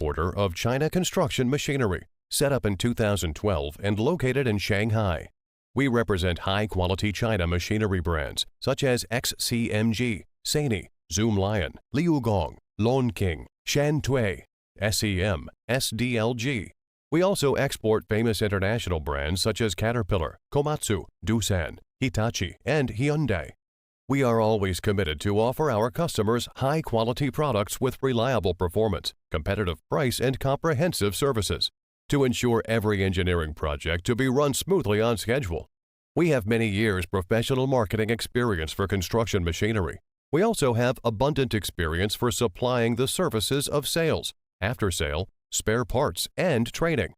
exporter of China construction machinery, set up in 2012 and located in Shanghai. We represent high-quality China machinery brands such as XCMG, SANY, ZOOMLION, LIUGONG, LONKING SHANTUI SEM, SDLG. We also export famous international brands such as Caterpillar, Komatsu, Doosan, Hitachi, and Hyundai. We are always committed to offer our customers high-quality products with reliable performance, competitive price, and comprehensive services to ensure every engineering project to be run smoothly on schedule. We have many years professional marketing experience for construction machinery. We also have abundant experience for supplying the services of sales, after-sale, spare parts, and training.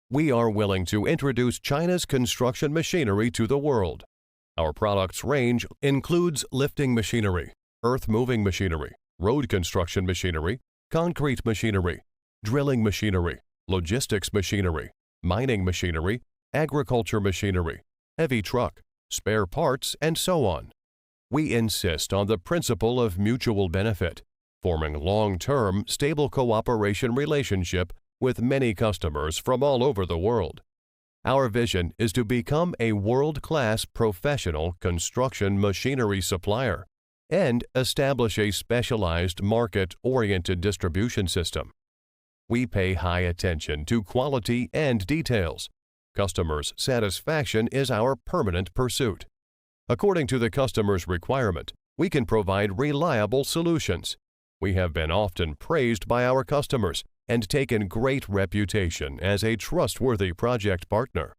We are willing to introduce China's construction machinery to the world. Our products range includes lifting machinery, earth-moving machinery, road construction machinery, concrete machinery, drilling machinery, logistics machinery, mining machinery, agriculture machinery, heavy truck, spare parts, and so on. We insist on the principle of mutual benefit, forming long-term, stable cooperation relationship with many customers from all over the world. Our vision is to become a world-class professional construction machinery supplier and establish a specialized market-oriented distribution system. We pay high attention to quality and details. Customers' satisfaction is our permanent pursuit. According to the customer's requirement, we can provide reliable solutions. We have been often praised by our customers and taken great reputation as a trustworthy project partner.